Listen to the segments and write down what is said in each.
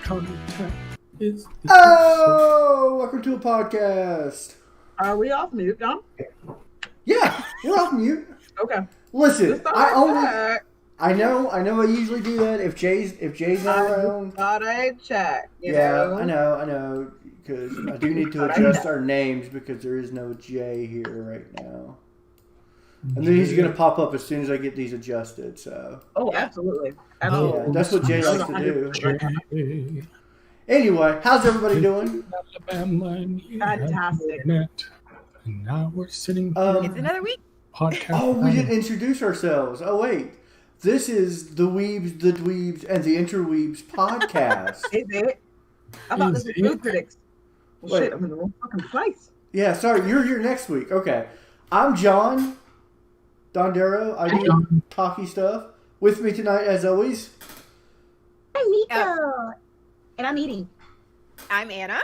contact is the Oh, welcome to a podcast. Are we off mute, John? Yeah, we're off mute. Okay. Listen, I know I usually do that if Jay's not around. Thought I'd check. You Yeah, know? I know, because I do need to adjust our names because there is no Jay here right now. And then he's going to pop up as soon as I get these adjusted, so. Oh, absolutely. Yeah, that's what Jay likes to do. Jay. Anyway, how's everybody doing? Fantastic. And now we're sitting It's another week. podcast. Oh, we didn't introduce ourselves. Oh, wait. This is the Weebs, the Dweebs, and the Interweebs podcast. Is it? I thought this was Food Critics. Well, Wait. shit, I'm in the wrong fucking place. Yeah, sorry, you're here next week. Okay. I'm John Dondero. I do talky stuff. With me tonight, as always. I'm Nico, and I'm eating. I'm Anna.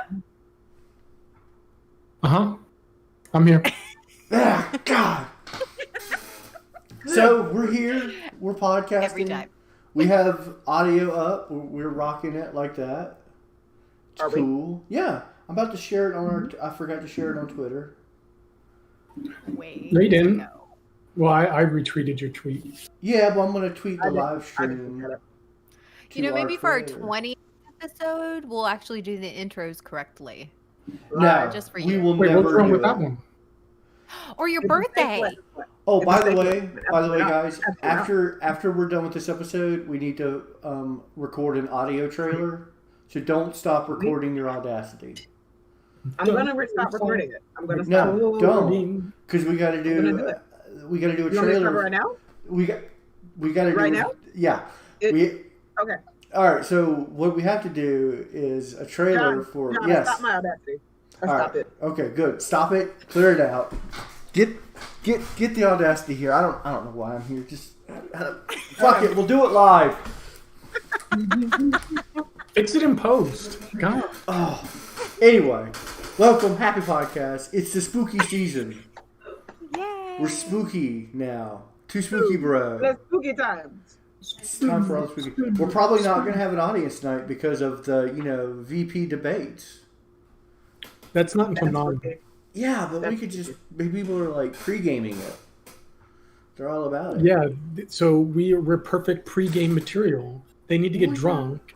I'm here. Ah, God. So, we're here. We're podcasting. Every time. We have audio up. We're rocking it like that. It's Are we? cool. Yeah. I'm about to share it on our... I forgot to share it on Twitter. Wait. No, you didn't. No. Well, I retweeted your tweet. Yeah, but I'm going to tweet the I didn't- live I didn't stream. get it. You know, to maybe for our creator. 20th episode, we'll actually do the intros correctly. No, Just for we you. will Wait, never what's wrong do with it. that one? Or your It's the same birthday. way. Oh, It's by the the same way, way. guys, Absolutely after we're done with this episode, we need to record an audio trailer. So don't stop recording your Audacity, I'm going to stop recording it. I'm going to stop. No, don't, because we got to I'm gonna do do it. we got to do a You want me to start trailer. right now? We got to do Right now? Yeah. Okay. All right. So what we have to do is a trailer John, for John, yes. Stop my Audacity. I All stopped right. it. Okay, good. Stop it. Clear it out. Get the Audacity here. I don't know why I'm here. Just fuck it. We'll do it live. Fix it in post. God. Oh. Anyway, welcome. Happy podcast. It's the spooky season. Yay. We're spooky now. Too spooky, bro. Let's spooky times. It's time for all the spooky. We're probably not going to have an audience tonight because of the VP debates. That's not until That's 9. okay. Yeah, but we could just maybe people are like pre-gaming it. They're all about it. Yeah, so we're perfect pre-game material. They need to get drunk,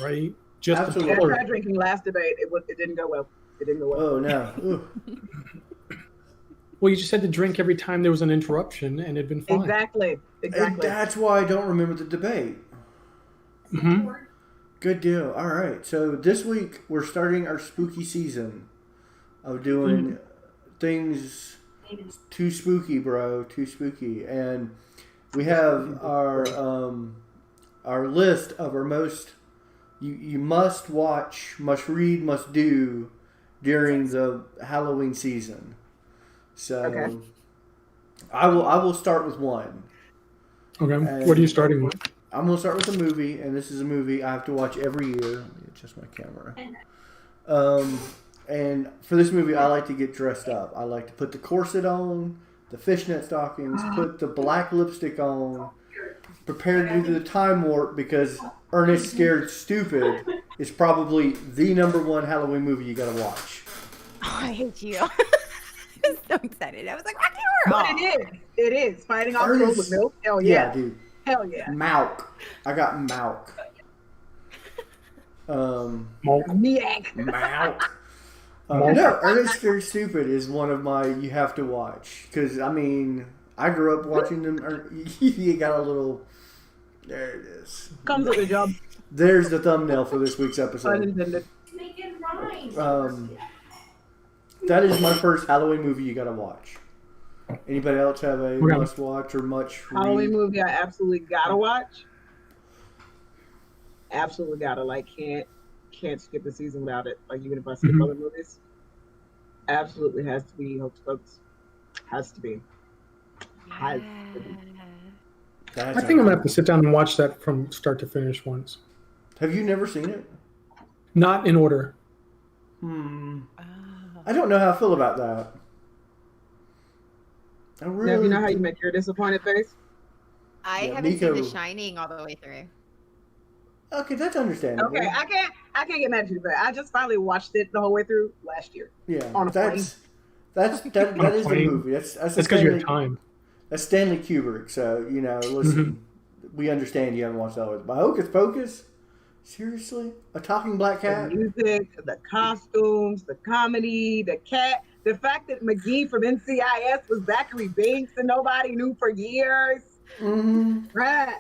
right? Just Absolutely. I to color. tried drinking last debate. It didn't go well. It didn't go well. Oh no. Ooh. Well, you just had to drink every time there was an interruption, and it'd been fine. Exactly. And Exactly. that's why I don't remember the debate. hmm Good deal. All right. So this week we're starting our spooky season of doing things too spooky, bro. Too spooky. And we have our list of our most you must watch, must read, must do during the Halloween season. So Okay. I will start with one. Okay, what are you starting with? I'm going to start with a movie, and this is a movie I have to watch every year. Let me adjust my camera. And for this movie, I like to get dressed up. I like to put the corset on, the fishnet stockings, put the black lipstick on, prepare to do the time warp because Ernest Scared Stupid is probably the #1 Halloween movie you got to watch. Oh, I hate you. I was so excited. I was like, rock But and roll. it is. It is. Fighting off Ernest- girls with milk. Hell Yeah, yeah. dude. Hell yeah. Mauk. I got Mauk. Miak. Mauk. No, Ernest Scared Stupid is one of my you have to watch because I grew up watching them. You got a little. There it is. Comes with the job. There's the thumbnail for this week's episode. Unintended. That is my first Halloween movie you got to watch. Anybody else have a Okay. must watch or much Halloween read? movie I absolutely gotta watch. Absolutely gotta. Like can't skip the season without it. Like even if I skip Mhm. other movies. Absolutely has to be Hocus Pocus. Has to be. Has to be. That's I think I'm going to have to sit down and watch that from start to finish once. Have you never seen it? Not in order. I don't know how I feel about that. I Now, really. you know how you make your disappointed face? I Yeah, haven't seen Nico- The Shining all the way through. Okay, that's understandable. Okay, I can't get mad at you for that. I just finally watched it the whole way through last year. Yeah, On a plane. that is the plane. movie. That's because you have time. That's Stanley Kubrick. So listen, we understand you haven't watched that one. But Hocus Pocus, seriously, a talking black cat. The music, the costumes, the comedy, the cat, the fact that McGee from NCIS was Zachary Binks and nobody knew for years. Mm-hmm. Right.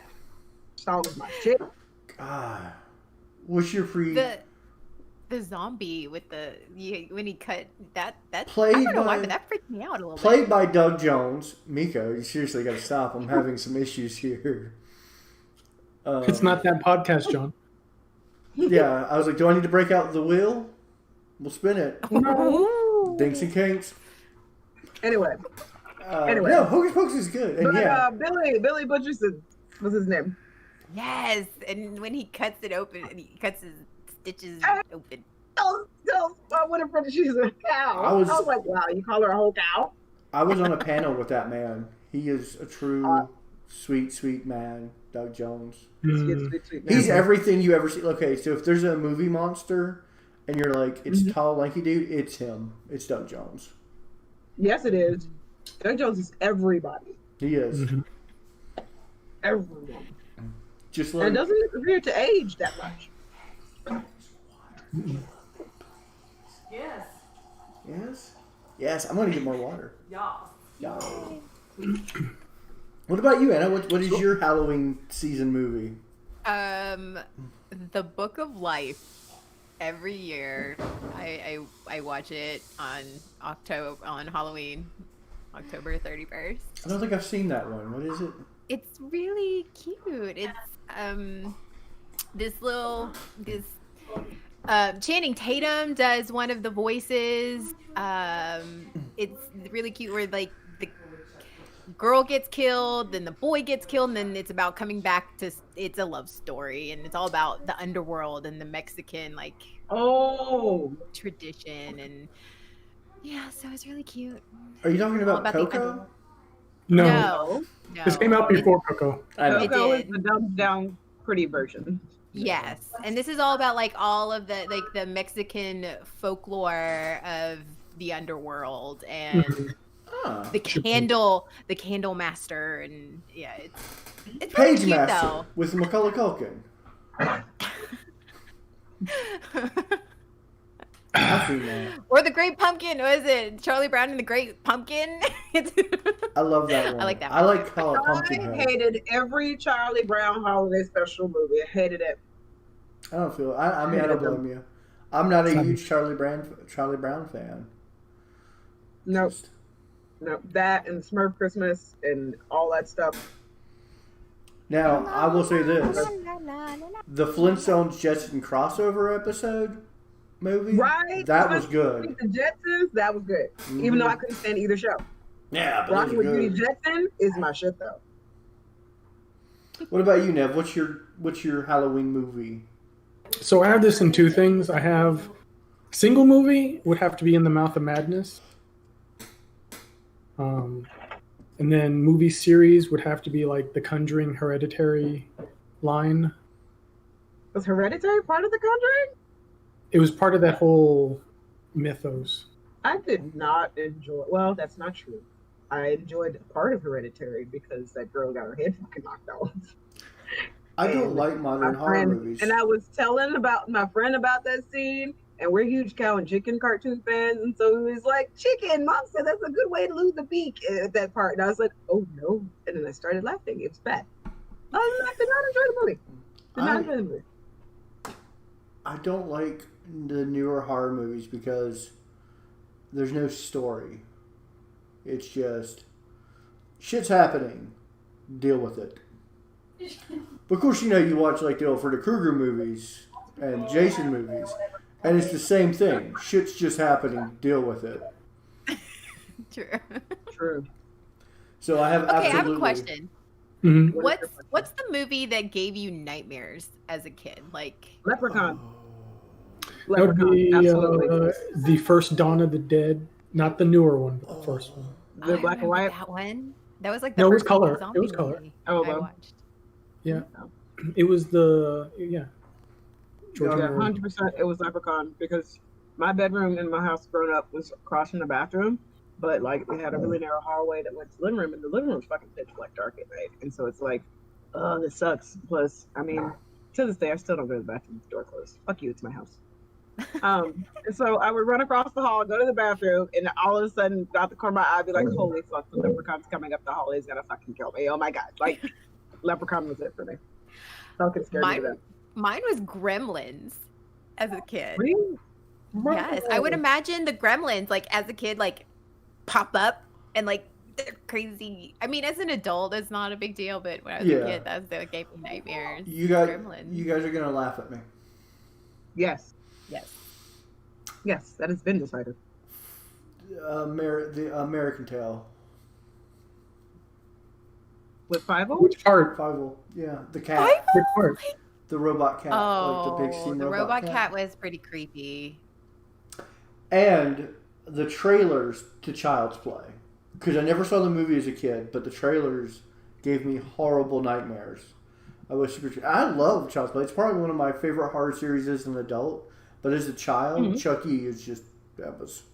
That was my shit. God, what's your the zombie with when he cut that Played I don't know why, by- but that freaked me out a little played bit. by Doug Jones? Miko, you seriously got to stop. I'm having some issues here. It's not that podcast, John. Yeah, I was like, do I need to break out the wheel? We'll spin it. Ooh. Dinks and kinks. Anyway, No, Hocus Pocus is good. And but Billy Butcherson was his name. Yes, and when he cuts it open, and he cuts his stitches open. Oh, I went in front of she's a cow. I I was- was like, wow, you call her a whole cow? I was on a panel with that man. He is a true sweet, sweet man, Doug Jones. Mm. Sweet, He's man. everything you ever see. Okay, so if there's a movie monster and you're like, it's tall, lanky dude, it's him. It's Doug Jones. Yes, it is. Doug Jones is everybody. He is. Mm-hmm. Everyone. Just And like it doesn't appear to age that much. Yes. Yes, I'm gonna get more water. Y'all. Yeah. What about you, Anna? What is your Halloween season movie? The Book of Life. Every year, I watch it on Halloween, October 31st. I don't think I've seen that one. What is it? It's really cute. It's this Channing Tatum does one of the voices. It's really cute where like the girl gets killed, then the boy gets killed, and then it's about coming back to. It's a love story, and it's all about the underworld and the Mexican tradition, and yeah, so it's really cute. Are you talking All about the Coco? under- No. No, This came out before Coco. I know. It Coco is did. the dumbed down pretty version. Yes, and this is all about like all of the Mexican folklore of the underworld and Ah. the candle master, and yeah, it's really Page cute Master with Macaulay Culkin. I've seen that. or the Great Pumpkin. What is it? Charlie Brown and the Great Pumpkin. I love that one. I like that I one. like Call It I Pumpkinhead. hated every Charlie Brown holiday special movie. I hated it. I don't feel. I mean, I don't blame you. I'm not a huge Charlie Brown fan. Nope. No, that and Smurf Christmas and all that stuff. Now, I will say this: the Flintstones Jetson crossover episode movie, Right? that was good. The Jetsons, that was good. Even though I couldn't stand either show. Yeah, but Rocking those with are Judy good. Jetson is my shit though. What about you, Nev? What's your Halloween movie? So I have this in two things. I have single movie would have to be In the Mouth of Madness. And then movie series would have to be like The Conjuring Hereditary line. Was Hereditary part of The Conjuring? It was part of that whole mythos. I did not enjoy. Well, that's not true. I enjoyed part of Hereditary because that girl got her head fucking knocked off. I don't And like modern my horror friend- movies. And I was telling about my friend about that scene, and we're huge cow and chicken cartoon fans, and so he was like, "Chicken, Mom said that's a good way to lose the beak." At that part, and I was like, "Oh no!" And then I started laughing. It was bad. I did not enjoy the movie. Did not enjoy the movie. I don't like the newer horror movies because there's no story. It's just shit's happening. Deal with it. But of course, you watch like the old Freddy Krueger movies and Jason movies, and it's the same thing. Shit's just happening. Deal with it. True. True. So I have Okay, absolutely. I have a question. Mhm. What's the movie that gave you nightmares as a kid? Like, Leprechaun. That would Leprechaun. be Absolutely. the first Dawn of the Dead, not the newer one, but the first one. The I black and remember white. that one. That was like the No, it was first color. zombie It was color. movie Oh, I well. watched. Yeah, it was the George Yeah, Romero. 100%. It was Leprechaun because my bedroom in my house growing up was across from the bathroom, but like we had a really narrow hallway that went to the living room, and the living room was fucking pitch black dark at night, and so it's like, oh, this sucks. Plus, I mean, to this day, I still don't go to the bathroom with the door closed. Fuck you, it's my house. And so I would run across the hall, go to the bathroom, and all of a sudden, out the corner of my eye, I'd be like, holy fuck, the leprechaun's coming up the hall. He's gonna fucking kill me. Oh my god. Like, Leprechaun was it for me. Fucking scared me to death. Mine was Gremlins as a kid. Really? Yes, I would imagine the Gremlins, like as a kid, like pop up and like they're crazy. I mean, as an adult, it's not a big deal, but when I was a kid, that gave me nightmares. You guys are gonna laugh at me. Yes. Yes. Yes, that has been decided. The American Tail. With Fievel? Which part? Fievel. Yeah, the cat. Which part? The robot cat. Oh, like the big steam the robot cat was pretty creepy. And the trailers to Child's Play. Because I never saw the movie as a kid, but the trailers gave me horrible nightmares. I love Child's Play. It's probably one of my favorite horror series as an adult. But as a child, Chucky is just, that was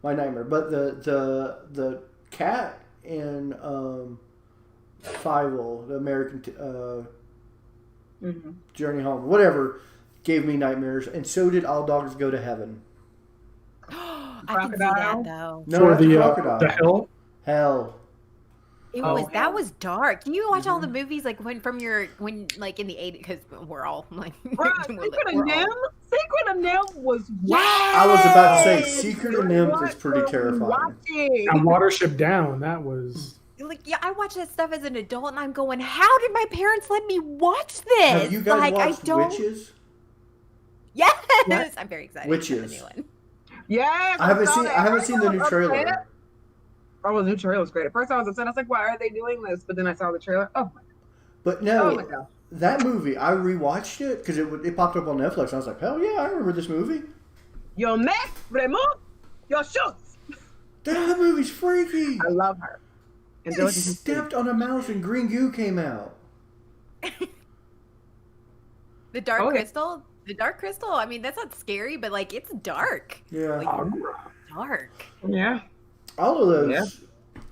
my nightmare. But the cat in Fievel, the American Journey Home, whatever, gave me nightmares. And so did All Dogs Go to Heaven. I can see that though. No, For the crocodile. The hell? Hell. That was dark. Can you watch all the movies like when in the 80s? Because we're all like, Secret of Nim was I was about to say Secret of Nim is pretty terrifying. And Watership Down, that was... Like, yeah, I watched that stuff as an adult, and I'm going, how did my parents let me watch this? Have you guys watched Witches? Yes, What? I'm very excited. Witches. For the new one. Yes, I haven't seen the new trailer. Oh, the new trailer was great. At first, I was upset. I was like, "Why are they doing this?" But then I saw the trailer. Oh my! But no, Oh my god! that movie, I rewatched it because it popped up on Netflix. And I was like, hell yeah, I remember this movie. Your mess, Raymond. Your shoes. That movie's freaky. I love her. And He stepped on a mouse and green goo came out. The Dark Crystal. The Dark Crystal. I mean, that's not scary, but like it's dark. Yeah. Like, dark. Yeah. All of those. Yeah.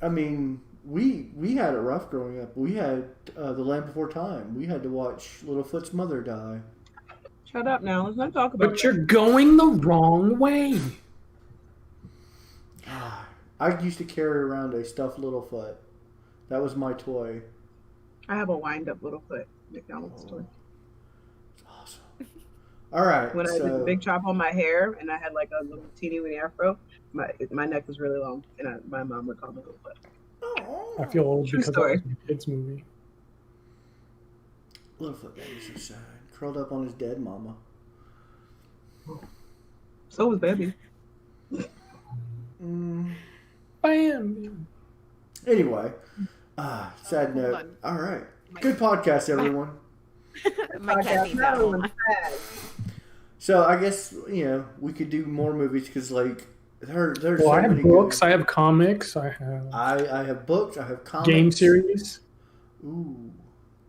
I mean, we had it rough growing up. We had The Land Before Time. We had to watch Littlefoot's mother die. Shut up now. Let's not talk about But you're going the wrong way. I used to carry around a stuffed Littlefoot. That was my toy. I have a wind-up Littlefoot McDonald's toy. It's awesome. All right. When I did the big chop on my hair and I had like a little teeny weeny afro, my neck was really long, and my mom would call me Littlefoot. I feel old True because story. that was a kids movie. Littlefoot baby so sad. Curled up on his dead mama. So was Baby. Bam. Anyway, sad note. All right. Good podcast, everyone. My cat needs that one. So I guess, we could do more movies because, like, there's Well, so I have many books. good- I have comics. I have I have books. I have comics. game series. Ooh,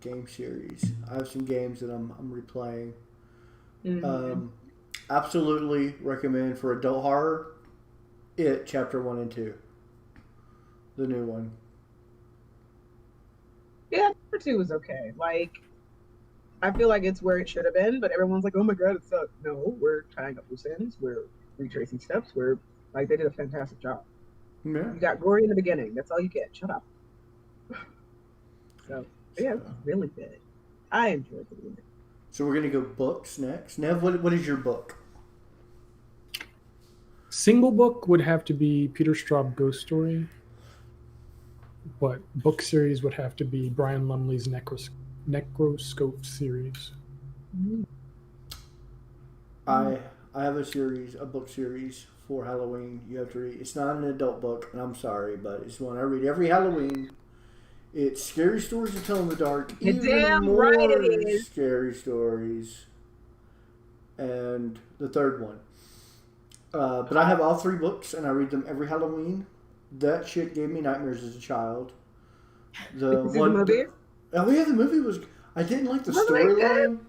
game series. I have some games that I'm replaying. Absolutely recommend for adult horror. It Chapter 1 and 2, the new one. Yeah, number 2 was okay. Like, I feel like it's where it should have been, but everyone's like, "Oh my god, it sucked." No, we're tying up loose ends. We're retracing steps. They did a fantastic job. Yeah. You got gory in the beginning. That's all you get. Shut up. So yeah, it was really good. I enjoyed the movie. So we're gonna go books next. Nev, what is your book? Single book would have to be Peter Straub Ghost Story, but book series would have to be Brian Lumley's Necroscope series. I have a book series for Halloween. You have to read. It's not an adult book, and I'm sorry, but it's one I read every Halloween. It's Scary Stories to Tell in the Dark. You're damn right it is. Scary Stories. And the third one. But I have all 3 books, and I read them every Halloween. That shit gave me nightmares as a child. The movie? Oh yeah, the movie was. I didn't like the Wasn't it storyline.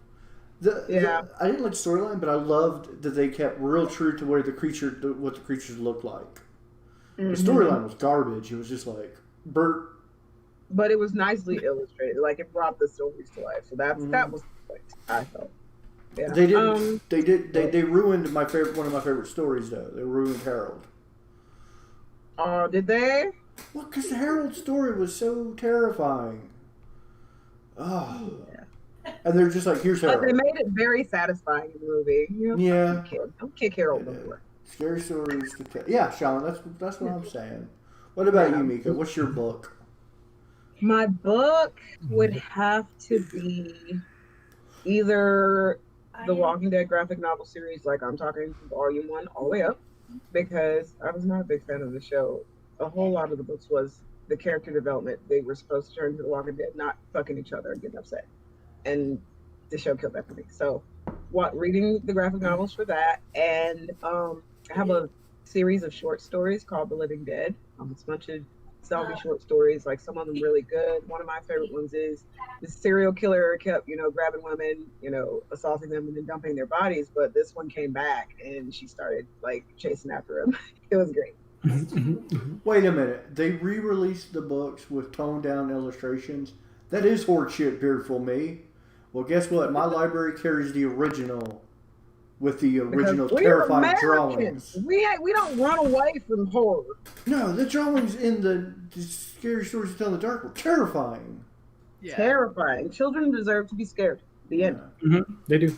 I didn't like the storyline, but I loved that they kept real true to what the creatures looked like. The storyline was garbage. It was just like Bert. But it was nicely illustrated. Like it brought the stories to life. So that was the point, I felt. Yeah. They ruined one of my favorite stories though. They ruined Harold. Did they? Well, because Harold's story was so terrifying. Oh. Yeah. And they're just like, here's Harold. But they made it very satisfying in the movie. You know, yeah. Don't kick Harold over. Scary stories. Yeah, Sean, that's what I'm saying. What about you, Mika? What's your book? My book would have to be either the Walking Dead graphic novel series, like I'm talking volume 1 all the way up, because I was not a big fan of the show. A whole lot of the books was the character development. They were supposed to turn into the Walking Dead, not fucking each other and getting upset. And the show killed that for me. So reading the graphic novels for that, and I have a series of short stories called The Living Dead. It's a bunch of zombie short stories, like some of them really good. One of my favorite ones is the serial killer kept, grabbing women, assaulting them and then dumping their bodies. But this one came back and she started like chasing after him. It was great. Wait a minute. They re-released the books with toned down illustrations. That is horseshit, Beardful Me. Well, guess what? My library carries the original with the original terrifying drawings. We don't run away from horror. No, the drawings in the Scary Stories to Tell in the Dark were terrifying. Yeah. Terrifying. Children deserve to be scared. The end. Mm-hmm. They do.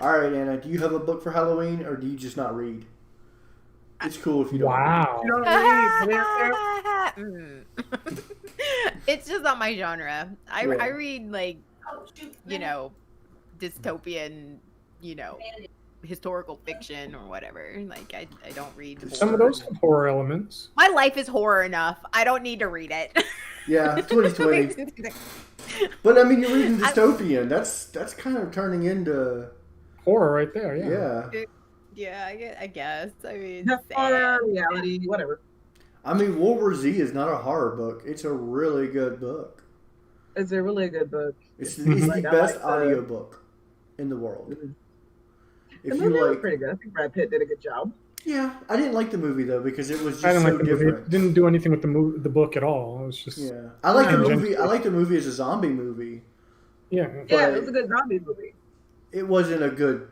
All right, Anna, do you have a book for Halloween, or do you just not read? It's cool if you don't. Wow. You don't read. It's just not my genre. I read like, dystopian, historical fiction or whatever. Like I don't read some of those have horror elements. My life is horror enough. I don't need to read it. Yeah, 2020. But I mean, you're reading dystopian. That's kind of turning into horror right there. Yeah. Yeah, I guess. I mean, horror, reality, whatever. I mean, World War Z is not a horror book. It's a really good book. It's a really good book. It's the best audiobook in the world. Mm-hmm. If the movie was pretty good. I think Brad Pitt did a good job. Yeah, I didn't like the movie though because it was just I didn't so like the different. movie. It didn't do anything with the book at all. It was just I like the movie. I like the movie as a zombie movie. Yeah, it was a good zombie movie. It wasn't a good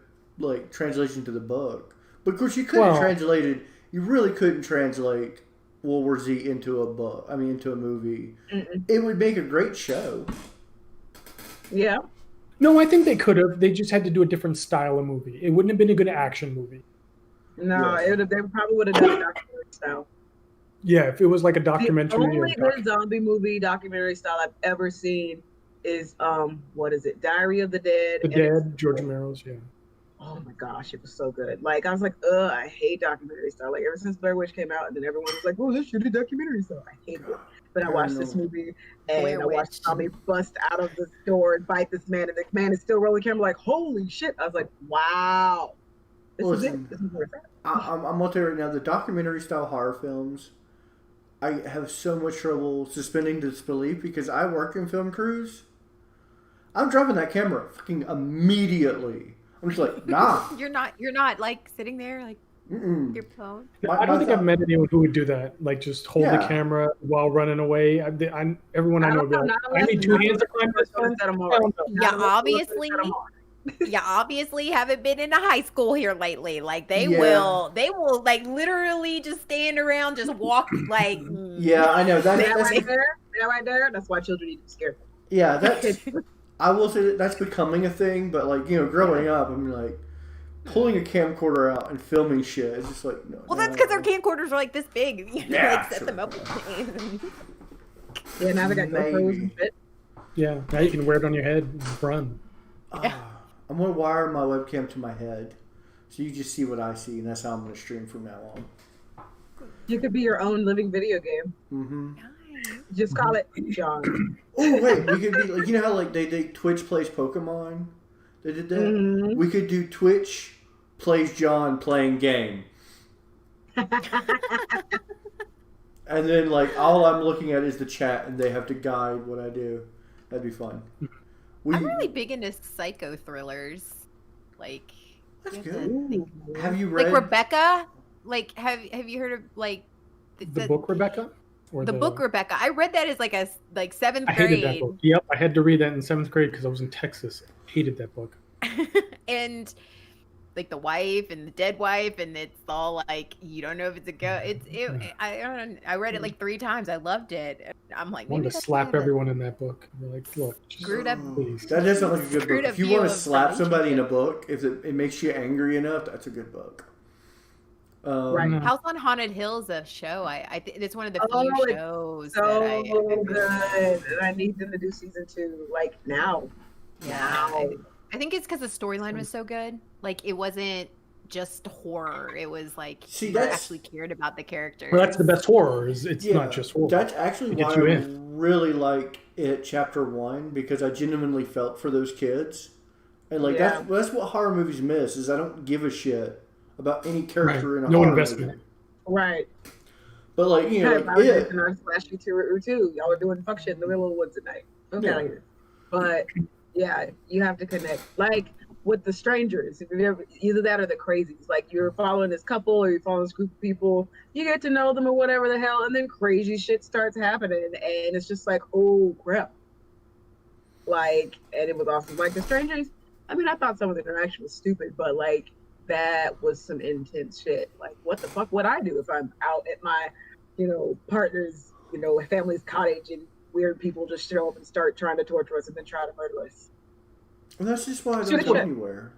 translation to the book. But of course, you couldn't translate it. You really couldn't translate World War Z into a book. I mean, into a movie. Mm-mm. It would make a great show. Yeah. No, I think they could have. They just had to do a different style of movie. It wouldn't have been a good action movie. No, they probably would have done a documentary style. Yeah, if it was like a documentary. The only good zombie movie documentary style I've ever seen is what is it? Diary of the Dead. The Dead, George Romero's. Yeah. Oh my gosh, it was so good. Like I was like, I hate documentary style. Like ever since Blair Witch came out, and then everyone was like, oh, this should be documentary style. I hate it. But I watched this movie, and I watched Tommy bust out of the door and fight this man, and the man is still rolling the camera like, holy shit. I was like, wow. This is it. This is where it's at. I'm going to tell you right now, the documentary style horror films, I have so much trouble suspending disbelief because I work in film crews. I'm dropping that camera fucking immediately. I'm just like, nah. You're not like sitting there like your phone. I don't think I've met anyone who would do that. Like just hold the camera while running away. Everyone I know would be like, I need two hands to climb this phone. You obviously haven't been into high school here lately. Like they will like literally just stand around, just walk like. Yeah, I know that's right there. That's why children need to be scared. Yeah, that's. I will say that's becoming a thing, but growing up, I'm like pulling a camcorder out and filming shit. It's just like no. Well, that's because our camcorders are like this big. You set them up. Yeah, now they got GoPros and shit. Yeah, now you can wear it on your head and run. I'm gonna wire my webcam to my head, so you just see what I see, and that's how I'm gonna stream from now on. You could be your own living video game. Mm-hmm. Just call it John. Oh wait, we could be like how they Twitch plays Pokemon. They did that. Mm-hmm. We could do Twitch plays John playing game. And then all I'm looking at is the chat, and they have to guide what I do. That'd be fun. I'm really big into psycho thrillers. Like, That's you have good. to think- Have you read? like Rebecca. Like, have you heard of like The book Rebecca? Or the book Rebecca? I read that as like seventh I hated grade. that book. Yep, I had to read that in 7th grade because I was in Texas. I hated that book. And like the wife and the dead wife, and it's all like you don't know if it's a go. I read it like 3 times. I loved it. I'm like, I wanted maybe to that's slap why the everyone in that book. Be like, look, screwed up. please. That does sound like a good Screwed book. up If you view want to of slap somebody in a relationship. book, if it makes you angry enough, that's a good book. Right. No. House on Haunted Hill's a show. I think it's one of the few Oh, it's shows so that I good. And I need them to do season 2, like now. yeah. Now. I think it's because the storyline was so good. Like it wasn't just horror. It was like See, you that's- actually cared about the characters. Well, that's the best horror. It's Yeah, not just horror. that's actually It gets why you I in. really like it. Chapter 1 because I genuinely felt for those kids, and like Yeah. that's what horror movies miss is I don't give a shit about any character Right. in a No horror investment. movie. Right. But like you know, Because I like was it. in our slash you too. Y'all are doing fuck shit in the middle of the woods at night. Okay. Yeah. But yeah, you have to connect. Like with the strangers, if you ever either that or the crazies. Like you're following this couple or you're following this group of people, you get to know them or whatever the hell, and then crazy shit starts happening, and it's just like, oh crap. Like, and it was awesome. Like the strangers. I mean, I thought some of the interaction was stupid, but like that was some intense shit. Like, what the fuck would I do if I'm out at my, partner's, family's cottage and weird people just show up and start trying to torture us and then try to murder us? And that's just why I So don't it's go what- anywhere.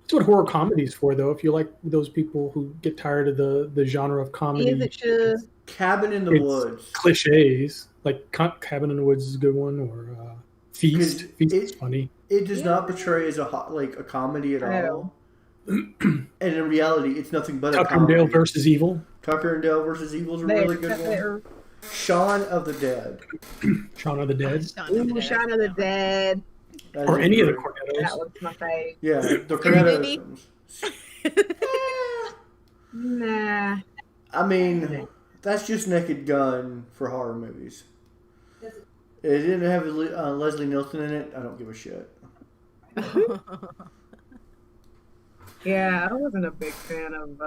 That's what horror comedy's for, though. If you like those people who get tired of the genre of comedy, Is it should? Cabin in the It's Woods. cliches, like Cabin in the Woods is a good one, or Feast. 'Cause Feast is funny. It does not portray as a comedy at I all. And in reality, it's nothing but a Tucker and comedy. Dale versus Evil. Tucker and Dale versus Evil is a really good one. Shaun of the Dead. Shaun of the Dead. Ooh, Shaun of the Dead. That Or is any of the great. Cornettos. That was my fave. Yeah, the Scary Cornetto movie? films. Nah. I mean, that's just Naked Gun for horror movies. It didn't have Leslie Nielsen in it. I don't give a shit. Yeah, I wasn't a big fan of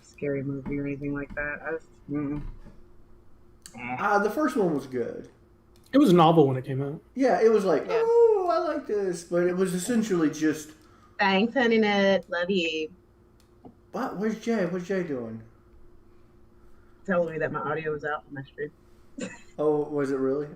scary movie or anything like that. I just The first one was good. It was a novel when it came out. Yeah, it was like, Yeah. oh, I like this. But it was essentially just, Thanks, honey nut. Love you. what? Where's Jay? What's Jay doing? Telling me that my audio was out on my stream. Oh, was it really?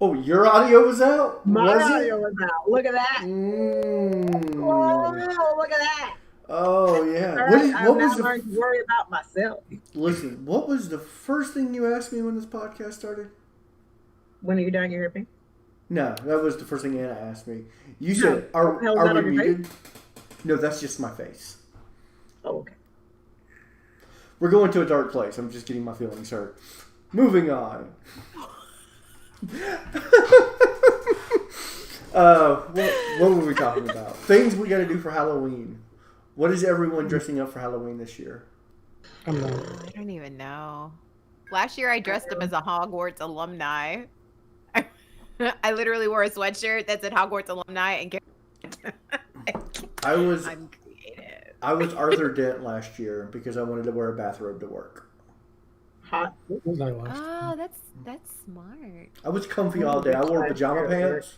Oh, your audio was out? My was audio it? was out. Look at that. Mm. Oh, look at that. Oh, yeah. All What, right, is, I'm what now was the... learning to worry about myself. Listen, what was the first thing you asked me when this podcast started? When are you done your ripping? No, that was the first thing Anna asked me. You said, No. What the hell is are that we on your muted? No, that's just my face. Oh, okay. We're going to a dark place. I'm just getting my feelings hurt. Moving on. What were we talking about? Things we got to do for Halloween. What is everyone dressing up for Halloween this year? I'm not. I don't even know. Last year I dressed up as a Hogwarts alumni. I literally wore a sweatshirt that said Hogwarts alumni and I was I'm creative. Arthur Dent last year because I wanted to wear a bathrobe to work. Hot. What was I last? Oh, that's smart. I was comfy all day. I wore pajama pants.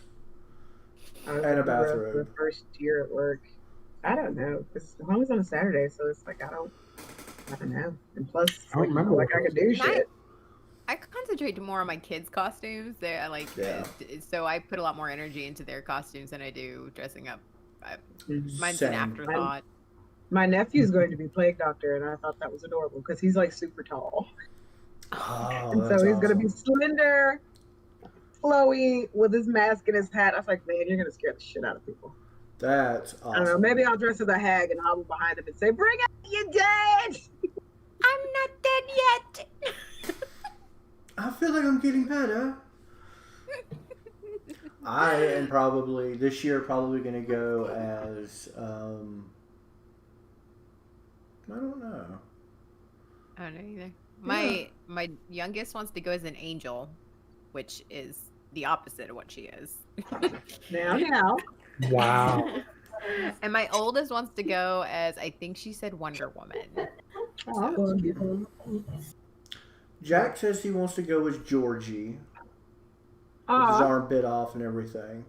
I was And a in the bathrobe. The first year at work. I don't know. It's always on a Saturday, so it's like I don't know. And plus, I don't remember like what I could do shit. I concentrate more on my kids' costumes. I like, Yeah. so I put a lot more energy into their costumes than I do dressing up. Mine's Same. an afterthought. My nephew's going to be plague doctor, and I thought that was adorable because he's like super tall, Oh, and that's so he's going to be awesome. slender, flowy with his mask and his hat. I was like, man, you're going to scare the shit out of people. That's I don't know. awesome. Maybe I'll dress as a hag and hobble behind him and say, "Bring out your dead." I'm not dead yet. I feel like I'm getting better. I am probably this year going to go as I don't know. I don't know either. My youngest wants to go as an angel, which is the opposite of what she is. Now, Wow. And my oldest wants to go as, I think she said, Wonder Woman. Oh, Jack says he wants to go as Georgie, with his arm bit off and everything.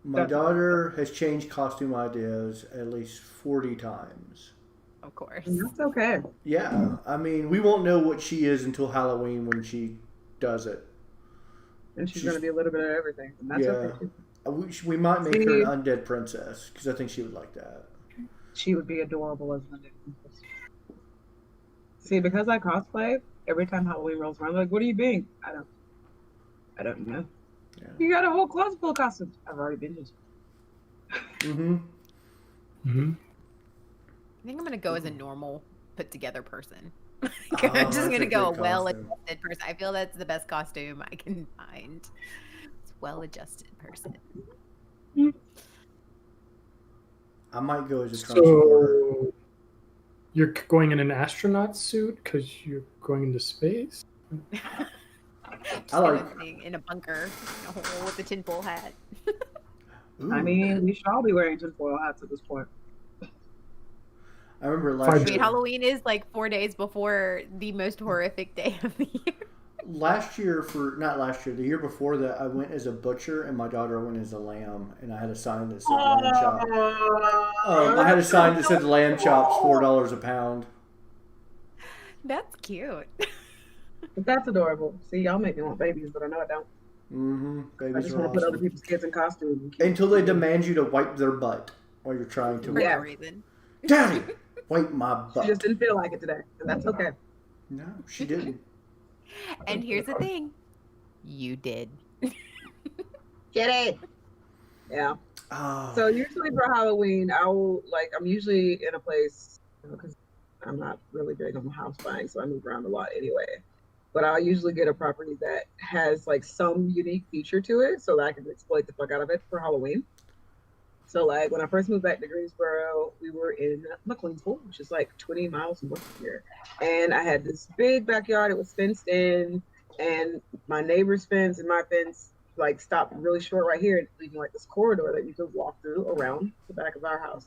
My daughter has changed costume ideas at least 40 times. Of course. That's okay. Yeah, I mean, we won't know what she is until Halloween when she does it. And she's going to be a little bit of everything. And that's okay too. We might make her an undead princess because I think she would like that. She would be adorable as an undead princess. See, because I cosplay, every time Halloween rolls around, I'm like, what are you being? I don't know. Yeah. You got a whole closet full of costumes. I've already been used. Mm-hmm. Mm-hmm. I think I'm going to go as a normal, put together person. Oh, I'm just going to go a great well-adjusted person. I feel that's the best costume I can find. It's well-adjusted person. I might go as a Trump supporter. So you're going in an astronaut suit because you're going into space? Just I like- in a bunker, in a hole with a tinfoil hat. Ooh. I mean, we should all be wearing tinfoil hats at this point. I remember Fine. last Wait, year. Halloween is like 4 days before the most horrific day of the year. The year before that, I went as a butcher and my daughter went as a lamb, and I had a sign that said lamb chop. I had a sign that said lamb chops, $4 a pound. That's cute. But that's adorable. See, y'all make me want babies, but I know I don't. Mm-hmm. I Babies just are want to put other awesome. people's kids in costumes. Until they demand you to wipe their butt while you're trying to. For Yeah. no reason. Daddy, wipe my She butt. just didn't feel like it today, and that's okay. No, she didn't. And here's the thing. You did. Get it. Yeah. Oh, So usually for Halloween, I'm usually in a place because I'm not really big on house buying, so I move around a lot anyway. But I'll usually get a property that has like some unique feature to it, so that I can exploit the fuck out of it for Halloween. So like when I first moved back to Greensboro, we were in McLeansville, which is like 20 miles north of here, and I had this big backyard. It was fenced in, and my neighbor's fence and my fence like stopped really short right here, leaving like this corridor that you could walk through around the back of our house.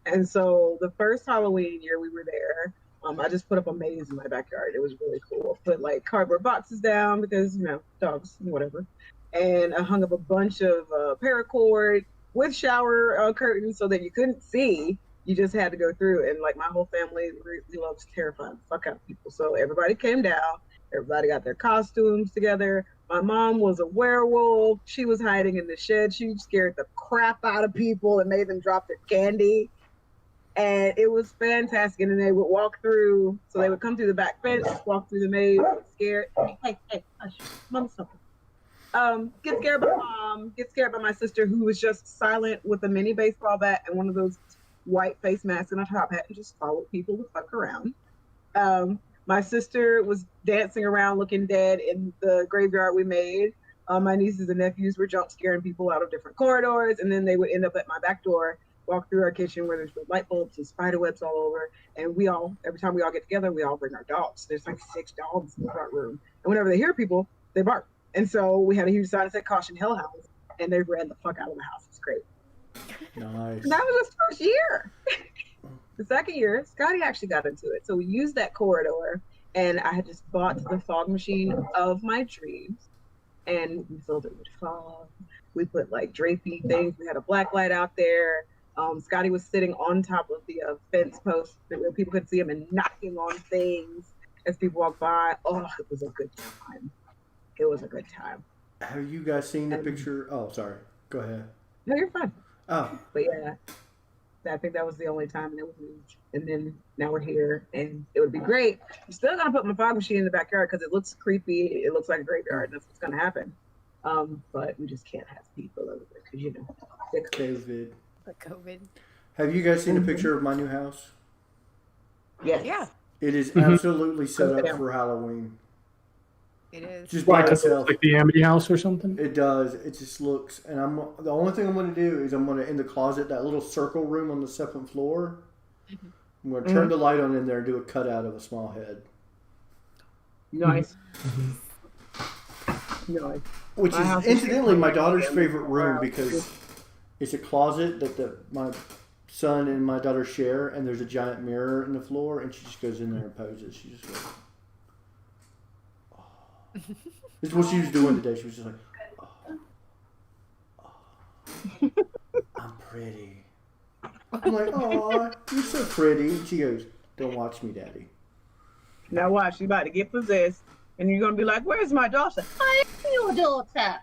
And so the first Halloween year we were there, I just put up a maze in my backyard. It was really cool. Put like cardboard boxes down because, dogs, whatever. And I hung up a bunch of paracord with shower curtains so that you couldn't see. You just had to go through. And like my whole family really loves terrifying the fuck out of people. So everybody came down. Everybody got their costumes together. My mom was a werewolf. She was hiding in the shed. She scared the crap out of people and made them drop their candy. And it was fantastic. And then they would walk through. So they would come through the back fence, walk through the maze, scared. Hey, hush, mom's something. Get scared by mom, get scared by my sister, who was just silent with a mini baseball bat and one of those white face masks and a top hat and just followed people the fuck around. My sister was dancing around looking dead in the graveyard we made. My nieces and nephews were jump scaring people out of different corridors, and then they would end up at my back door, walk through our kitchen where there's light bulbs and spider webs all over. And every time we all get together, we all bring our dogs. There's like 6 dogs in the front room. And whenever they hear people, they bark. And so we had a huge sign that said caution hellhounds, and they ran the fuck out of the house. It's great. nice. And that was his first year. The second year, Scotty actually got into it. So we used that corridor, and I had just bought the fog machine of my dreams, and we filled it with fog. We put like drapey things. We had a black light out there. Scotty was sitting on top of the fence post where people could see him and knocking on things as people walked by. Oh, it was a good time. It was a good time. Have you guys seen the picture? Oh, sorry. Go ahead. No, you're fine. Oh, But yeah, I think that was the only time, and it was huge. And then now we're here, and it would be great. I'm still gonna put my fog machine in the backyard because it looks creepy. It looks like a graveyard. That's what's gonna happen. But we just can't have people over there because sick. COVID. But COVID. Have you guys seen a picture of my new house? Yes. Yeah, It is absolutely set up for Halloween. it is. Just Why? by Because it's itself. like the Amity House or something? It does. It just looks. And the only thing I'm going to do is I'm going to, in the closet, that little circle room on the 7th floor, I'm going to turn the light on in there and do a cutout of a small head. Nice. Nice. Which My house is is incidentally my daughter's beautiful. favorite room because It's a closet that my son and my daughter share, and there's a giant mirror in the floor, and she just goes in there and poses. She just goes, oh. This is what she was doing today. She was just like, oh, I'm pretty. I'm like, oh, you're so pretty. And she goes, don't watch me, Daddy. Now watch, you about to get possessed, and you're gonna be like, "Where's my daughter?" I am your daughter.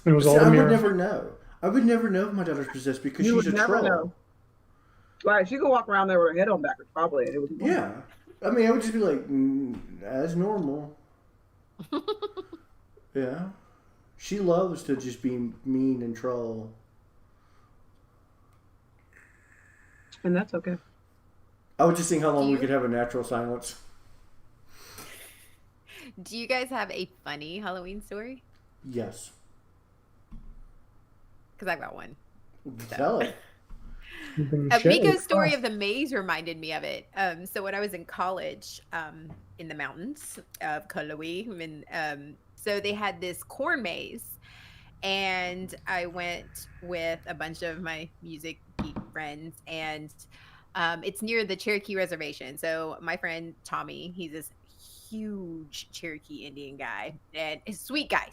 It was all I the would mirror. never know. I would never know if my daughter's possessed because You she's would a never troll. know. Right? She could walk around there with her head on backwards, probably. And it would be Yeah. I mean, I would just be like, that's normal. Yeah. She loves to just be mean and troll. and that's okay. I was just seeing how long we could have a natural silence. Do you guys have a funny Halloween story? Yes. Because I've got one. Tell it. Miko's story of the maze reminded me of it. So when I was in college, in the mountains of Kalawi, so they had this corn maze, and I went with a bunch of my music geek friends, and it's near the Cherokee Reservation. So my friend Tommy, he's this huge Cherokee Indian guy, and a sweet guy.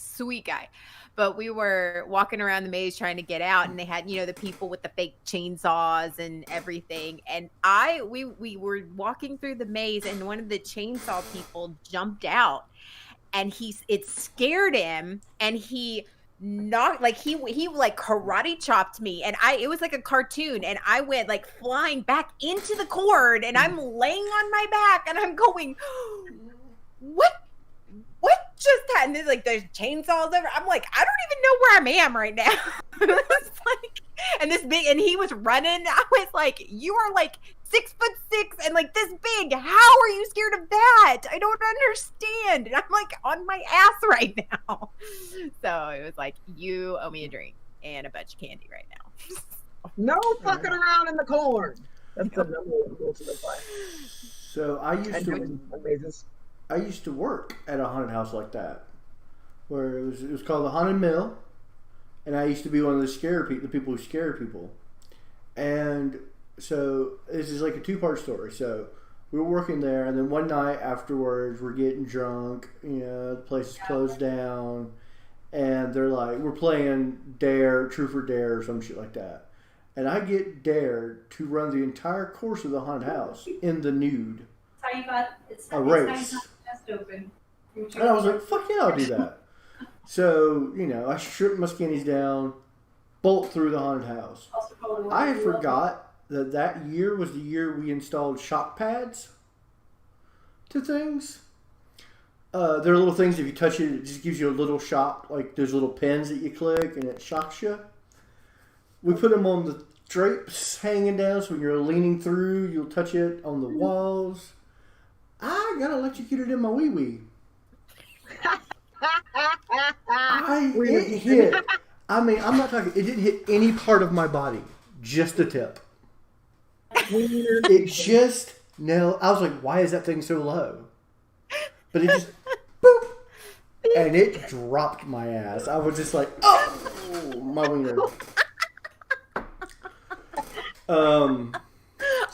But we were walking around the maze trying to get out, and they had, the people with the fake chainsaws and everything. And we were walking through the maze, and one of the chainsaw people jumped out, and it scared him, and he knocked, like he karate chopped me, and it was like a cartoon, and I went like flying back into the cord, and I'm laying on my back, and I'm going, what just happened? There's like there's chainsaws over. I'm like, I don't even know where I am right now. It's like, and he was running. I was like, you are like 6'6" and like this big. How are you scared of that? I don't understand. And I'm like on my ass right now. So it was like, you owe me a drink and a bunch of candy right now. No fucking around in the corn. That's the number one rule to the play. So I Amazes. used to work at a haunted house like that, where it was called the Haunted Mill, and I used to be one of the people who scare people. And so this is like a two-part story. So we were working there, and then one night afterwards, we're getting drunk. The place is closed down, and they're like, we're playing Truth or Dare, or some shit like that. And I get dared to run the entire course of the haunted house in the nude. A race. Open. And I was like, fuck yeah, I'll do that. So, I stripped my skinnies down, bolt through the haunted house. I forgot that year was the year we installed shock pads to things. They're little things, if you touch it, it just gives you a little shock. Like, there's little pins that you click, and it shocks you. We put them on the drapes hanging down, so when you're leaning through, you'll touch it on the walls. I got electrocuted in my wee-wee. It hit. I mean, I'm not talking. It didn't hit any part of my body, just the tip. It just nailed. I was like, why is that thing so low? But it just boop, and it dropped my ass. I was just like, oh, my wiener.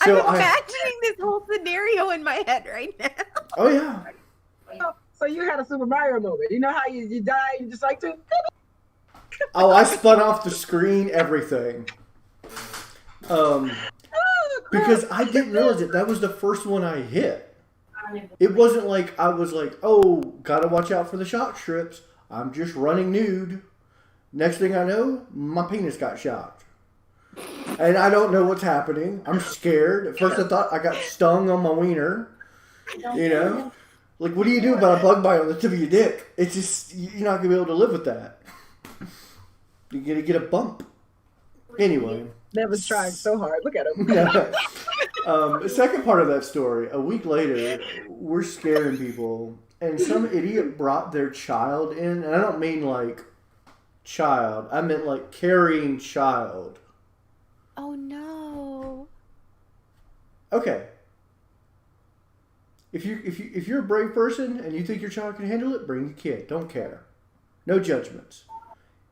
So I'm imagining this whole scenario in my head right now. Oh yeah. So you had a Super Mario moment. You know how you die, you just like to. Oh, I spun off the screen, everything. Because I didn't realize it. That was the first one I hit. It wasn't like I was like, oh, gotta watch out for the shock strips. I'm just running nude. Next thing I know, my penis got shocked. And I don't know what's happening. I'm scared. At first I thought I got stung on my wiener. Like, what do you do about a bug bite on the tip of your dick? It's just, you're not going to be able to live with that. You're going to get a bump. Anyway. Never's trying so hard. Look at him. The second part of that story, a week later, we're scaring people. And some idiot brought their child in. And I don't mean like child. I meant like carrying child. Oh no. Okay. If you're a brave person and you think your child can handle it, bring your kid. Don't care. No judgments.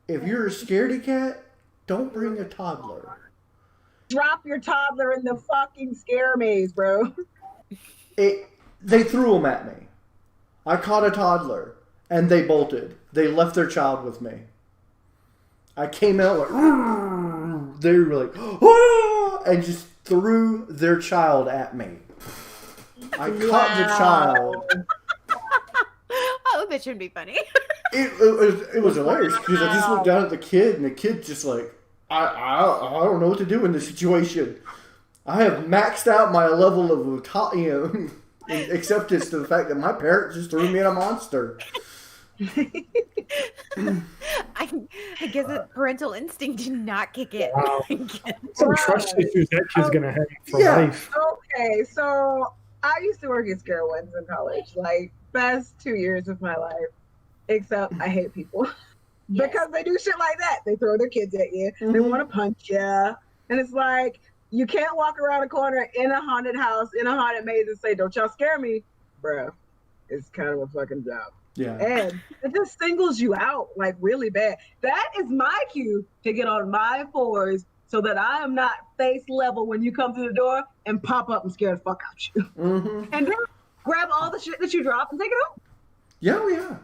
if you're a scaredy cat, don't bring a toddler. Drop your toddler in the fucking scare maze, bro. They threw them at me. I caught a toddler, and they bolted. They left their child with me. I came out like, they were like, ah, and just threw their child at me. I caught the child. Oh, that shouldn't be funny. It was hilarious because I just looked down at the kid, and the kid just like, I don't know what to do in this situation. I have maxed out my level of acceptance to the fact that my parents just threw me in a monster. I guess that parental instinct did not kick in. Wow. Some trust issues that kid's gonna have for life. Okay, so I used to work at Scare Ones in college, like best 2 years of my life. Except I hate people because they do shit like that. They throw their kids at you. They want to punch you, and it's like you can't walk around a corner in a haunted house in a haunted maze and say, "Don't y'all scare me, bro." It's kind of a fucking job. Yeah. And it just singles you out like really bad. That is my cue to get on my fours so that I am not face level when you come through the door and pop up and scare the fuck out you. And then grab all the shit that you drop and take it home. Yeah.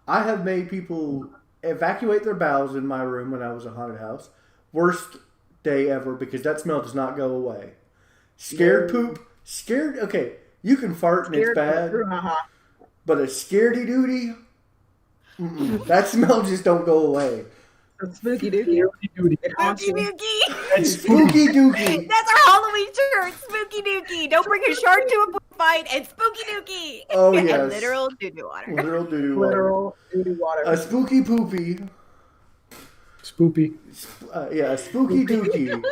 I have made people evacuate their bowels in my room when I was a haunted house. Worst day ever because that smell does not go away. Scared poop. Scared. Okay, you can fart and it's bad. But a scaredy duty, that smell just don't go away. Spooky dookie. Spooky dookie. And spooky dookie. That's our Halloween shirt. Spooky dookie. Don't bring a shark to a book fight and spooky dookie. Oh yes. And literal doo-doo water. Literal doo-doo water. Literal doo-doo water. A spooky poopy. Spoopy. A spooky dookie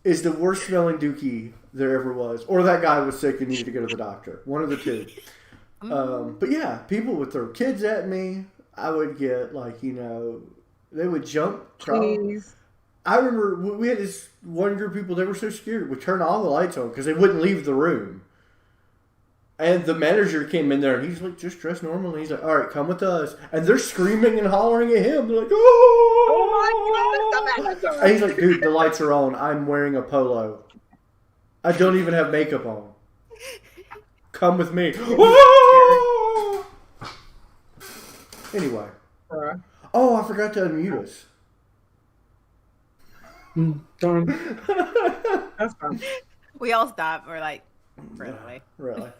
is the worst smelling dookie there ever was. Or that guy was sick and needed to go to the doctor. One of the two. But yeah, people would throw kids at me. I would get they would jump. I remember we had this one group of people, they were so scared. We turned all the lights on because they wouldn't leave the room. And the manager came in there and he's like, just dress normal. And he's like, all right, come with us. And they're screaming and hollering at him. They're like, oh my God. And he's like, dude, the lights are on. I'm wearing a polo. I don't even have makeup on. Come with me. Anyway. Oh, I forgot to unmute us. Darn. That's fine. We all stopped. We're like, really? Really?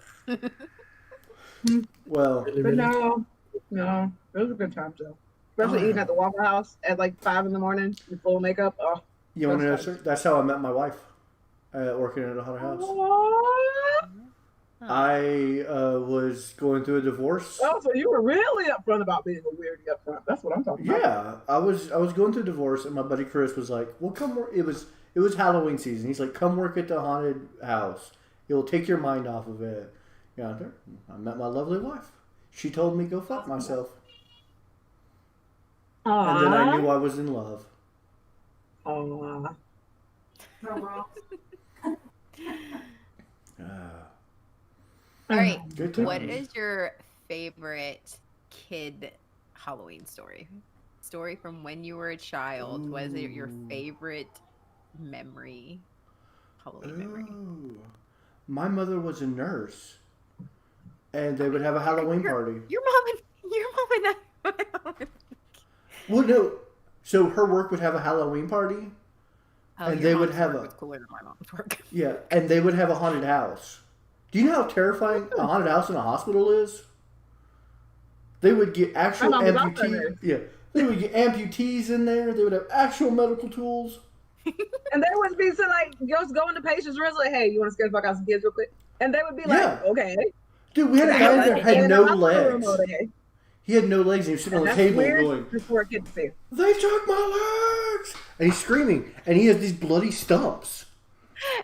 Well. But no. It was a good time, though. Especially eating at the Waffle House at like 5 in the morning with full makeup. Oh, you want to know, sir? That's how I met my wife. Working at a haunted house. I was going through a divorce. Oh, so you were really upfront about being a weirdie upfront. That's what I'm talking about. Yeah, I was going through a divorce, and my buddy Chris was like, "Well, come work." It was Halloween season. He's like, "Come work at the haunted house. It will take your mind off of it." Yeah, I met my lovely wife. She told me go fuck myself, and then I knew I was in love. Aww. All right. What is your favorite kid Halloween story? Story from when you were a child. Was it your favorite memory? Halloween memory? My mother was a nurse, and they would have a Halloween party. Your mom and Well, no. So her work would have a Halloween party, and they would have a cooler than my mom's work. Yeah, and they would have a haunted house. Do you know how terrifying a haunted house in a hospital is? They would get actual amputees. Yeah, they would get amputees in there. They would have actual medical tools. And they would be so like, just go into patients' rooms like, hey, you want to scare the fuck out some kids real quick? And they would be like, okay. Dude, we had a guy that had no legs. He had no legs, and he was sitting on the table going, they took my legs! And he's screaming, and he has these bloody stumps.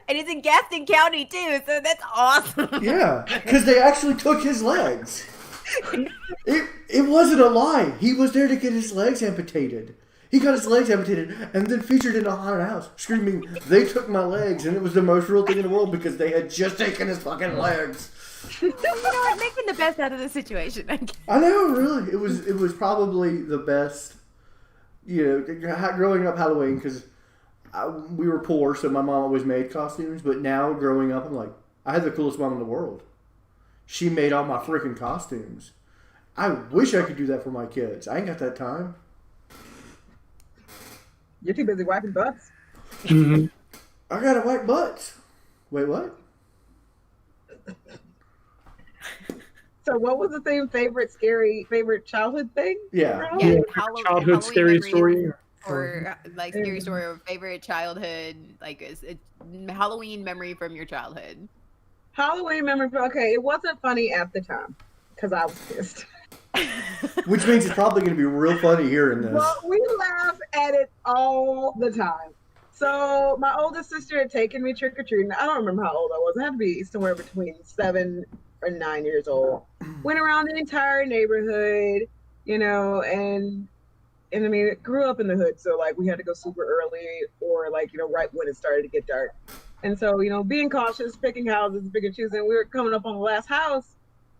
And he's in Gaston County, too, so that's awesome. Yeah, because they actually took his legs. It wasn't a lie. He was there to get his legs amputated. He got his legs amputated and then featured in a haunted house, screaming, they took my legs, and it was the most real thing in the world because they had just taken his fucking legs. You know what? Making the best out of the situation. I know, really. It was probably the best growing up Halloween, because we were poor, so my mom always made costumes. But now, growing up, I'm like, I had the coolest mom in the world. She made all my freaking costumes. I wish I could do that for my kids. I ain't got that time. You're too busy wiping butts. Mm-hmm. I gotta wipe butts. Wait, what? So what was the thing? Favorite childhood thing? Yeah. Yeah, Halloween childhood scary memories story. or like scary story or favorite childhood, like a Halloween memory from your childhood. Halloween memory. Okay, it wasn't funny at the time because I was pissed. Which means it's probably going to be real funny hearing this. Well, we laugh at it all the time. So my oldest sister had taken me trick or treating. I don't remember how old I was. I had to be somewhere between 7 or 9 years old. Went around the entire neighborhood, and I mean, it grew up in the hood, so like we had to go super early or like right when it started to get dark. And so being cautious, picking houses, picking choosing. We were coming up on the last house,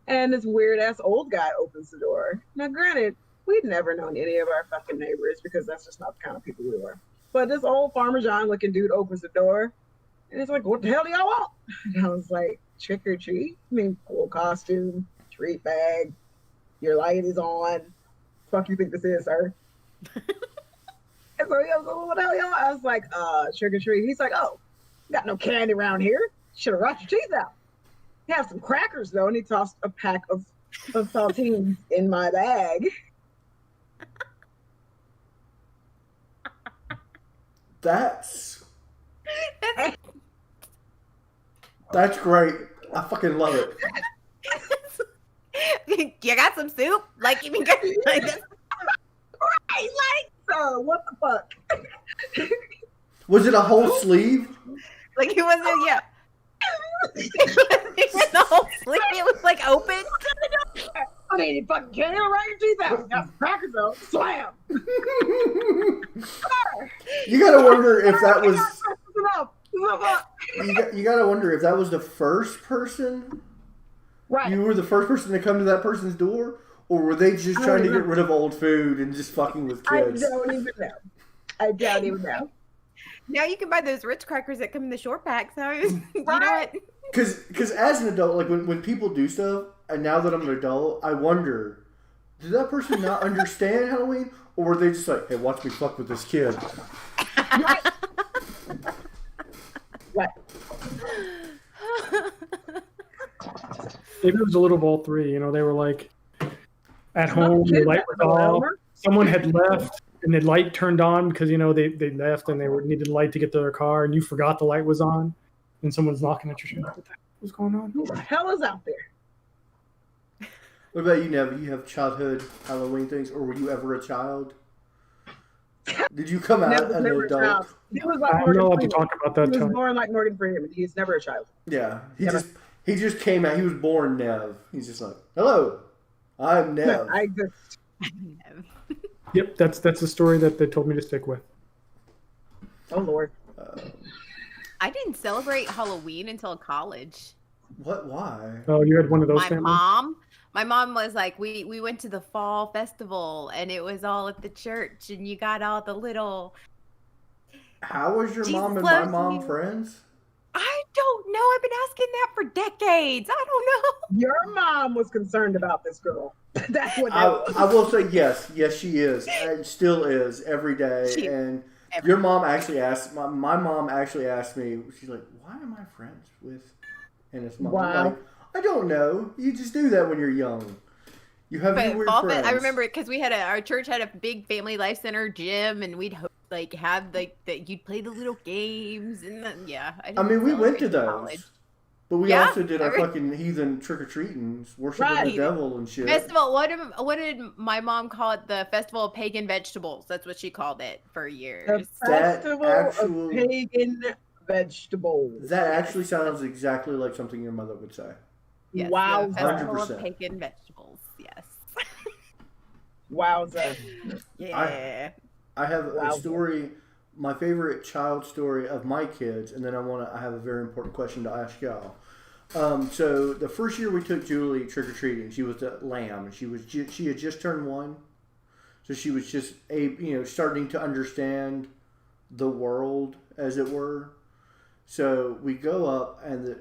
and this weird ass old guy opens the door. Now, granted, we'd never known any of our fucking neighbors because that's just not the kind of people we were. But this old Farmer John looking dude opens the door, and it's like, "What the hell do y'all want?" And I was like, "Trick or treat? I mean, full costume, treat bag, your light is on. Fuck you think this is, sir?" And so he was like, "What the hell y'all?" I was like, trick or treat." He's like, "Oh, got no candy around here. Should have rushed your teeth out. You have some crackers though," and he tossed a pack of saltines in my bag. That's great. I fucking love it. You got some soup? Like you got like this? Right, like, sir, what the fuck? Was it a whole sleeve? Like it wasn't, yeah. It was the whole sleeve. It was like open. I mean, you fucking can't even write your teeth out. Got some crackers though. Slam. You gotta wonder if that was. Enough. You gotta wonder if that was the first person. Right. You were the first person to come to that person's door, or were they just trying to get rid of old food and just fucking with kids? I don't even know. I don't even know. Now you can buy those Ritz crackers that come in the short packs. So you know what? Because as an adult, like when people do stuff, and now that I'm an adult, I wonder, did that person not understand Halloween, or were they just like, "Hey, watch me fuck with this kid"? What? Maybe it was a little of all three. They were like at home, the light was off. Someone had left, and the light turned on because they left and they needed the light to get to their car, and you forgot the light was on, and someone's knocking at your door. What the hell was going on? Who the hell is out there? What about you, Nev? You have childhood Halloween things, or were you ever a child? Did you come out an adult? He was like I'm not allowed to talk about that. He was born like Morgan Freeman. He's never a child. Yeah, he just came out. He was born Nev. He's just like, "Hello, I'm Nev." I exist. Yep, that's the story that they told me to stick with. Oh Lord. I didn't celebrate Halloween until college. What? Why? Oh, you had one of those families? My mom was like, we went to the fall festival and it was all at the church and you got all the little. How was your Jesus mom and my loves mom you. friends? I don't know. I've been asking that for decades. I don't know. Your mom was concerned about this girl. That's what I will say yes, she is. And still is every day. Your mom actually asked. My mom actually asked me. She's like, "Why am I friends with?" And it's mom. Wow. Like, I don't know. You just do that when you're young. You have your weird friends. I remember it because our church had a big family life center gym, and we'd have that you'd play the little games, and then, yeah. I mean, we went to those, but we also did our every... fucking heathen trick or treating, worshiping the devil and shit. Festival. What did my mom call it? The Festival of Pagan Vegetables. That's what she called it for years. The Festival of Pagan Vegetables. That actually sounds exactly like something your mother would say. Yes, wow, Festival 100%. of Pagan Vegetables. Yes. Wowza. Yeah. I have a story, my favorite child story of my kids, and then I have a very important question to ask y'all. So the first year we took Julie trick or treating, she was the lamb, and she had just turned 1, So she was just starting to understand the world, as it were. So we go up and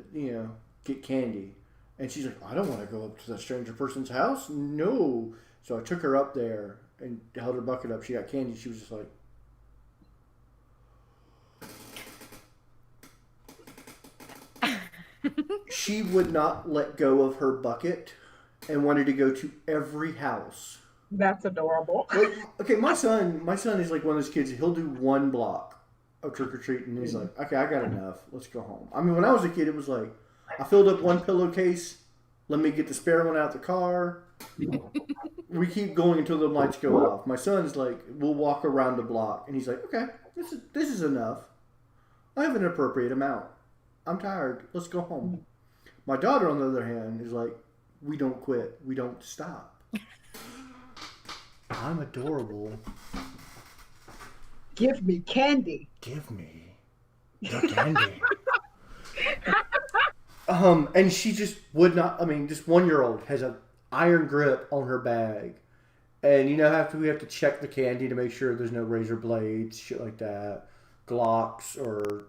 get candy, and she's like, I don't want to go up to that stranger person's house. No. So I took her up there and held her bucket up. She got candy. She was just like, she would not let go of her bucket and wanted to go to every house. That's adorable. Like, okay, my son is like one of those kids. He'll do one block of trick or treat, and he's like, okay, I got enough. Let's go home. I mean, when I was a kid, it was like, I filled up one pillowcase. Let me get the spare one out the car. We keep going until the lights go off. My son's like, we'll walk around the block, and he's like, okay, this is enough. I have an appropriate amount. I'm tired. Let's go home. My daughter, on the other hand, is like, we don't quit. We don't stop. I'm adorable. Give me candy. Give me the candy. And she just would not. I mean, this 1-year-old has an iron grip on her bag, and we have to check the candy to make sure there's no razor blades, shit like that, Glocks, or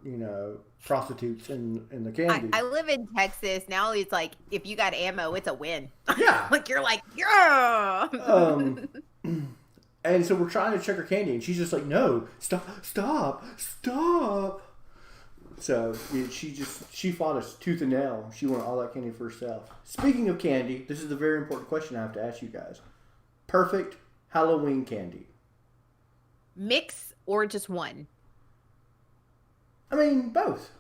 prostitutes in the candy. I live in Texas now. It's like if you got ammo, it's a win. Yeah. Like you're like yeah. And so we're trying to check her candy, and she's just like, no, stop. So she fought us tooth and nail. She wanted all that candy for herself. Speaking of candy, this is the very important question I have to ask you guys. Perfect Halloween candy. Mix or just one? I mean, both.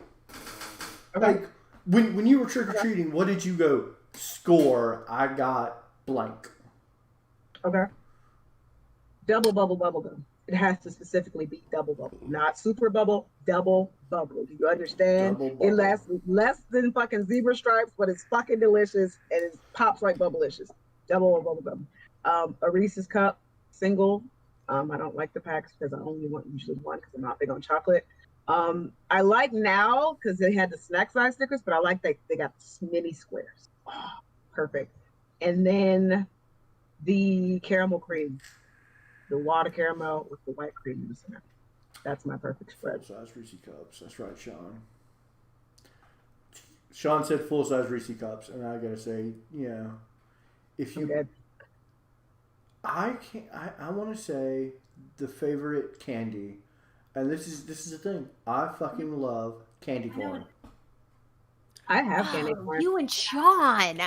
Okay. Like, when you were trick-or-treating, what did you go, score, I got blank? Okay. Double bubble gum. It has to specifically be double bubble, not super bubble, double bubble. Do you understand? Double bubble. It lasts less than fucking zebra stripes, but it's fucking delicious and it pops like bubblicious. Double bubble gum. A Reese's cup, single. I don't like the packs because I only want usually one because I'm not big on chocolate. I like now because they had the snack size stickers, but I like they got mini squares. Oh, perfect. And then the caramel cream. The water caramel with the white cream in the center. That's my perfect spread. Full-size Reese cups. That's right, Sean. Sean said full-size Reese cups, and I gotta say, if you, Okay. I want to say the favorite candy, and this is the thing. I fucking love candy corn. I have candy corn. You and Sean.